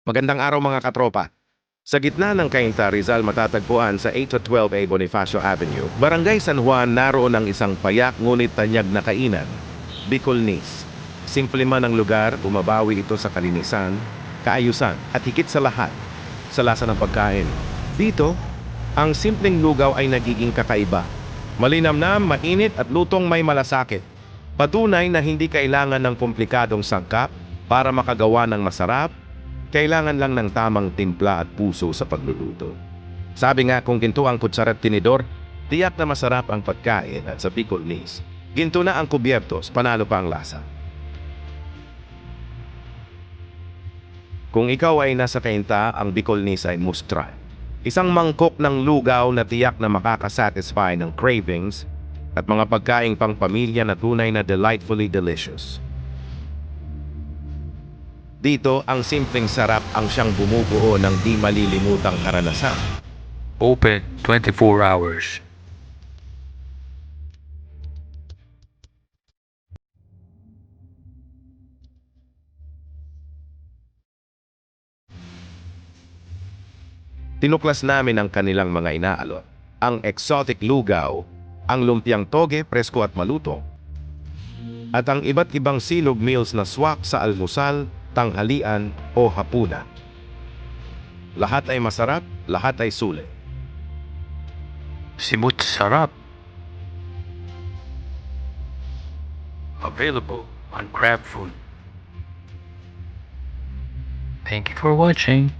Magandang araw mga katropa. Sa gitna ng Cainta, Rizal matatagpuan sa 8-12A Bonifacio Avenue, Barangay San Juan, naroon ang isang payak ngunit tanyag na kainan, Bicolnis. Simple man ang lugar, bumabawi ito sa kalinisan, kaayusan at higit sa lahat, sa lasa ng pagkain. Dito, ang simpleng lugaw ay nagiging kakaiba. Malinamnam, mainit at lutong may malasakit. Patunay na hindi kailangan ng komplikadong sangkap para makagawa ng masarap. Kailangan lang ng tamang timpla at puso sa pagluluto. Sabi nga kung ginto ang kutsara at tinidor, tiyak na masarap ang pagkain at sa Bicolnis. Ginto na ang kubyertos, panalo pa ang lasa. Kung ikaw ay nasa Cainta, ang Bicolnis ay must try. Isang mangkok ng lugaw na tiyak na makakasatisfy ng cravings at mga pagkaing pang pamilya na tunay na delightfully delicious. Dito, ang simpleng sarap ang siyang bumubuo ng di malilimutang karanasan. Open 24 hours. Tinuklas namin ang kanilang mga inaalok. Ang exotic lugaw, ang lumpiang toge, presko at maluto, at ang iba't ibang silog meals na swak sa almusal, tanghalian o hapunan. Lahat ay masarap, lahat ay sulit. Simut sarap. Available on Crab Food. Thank you for watching.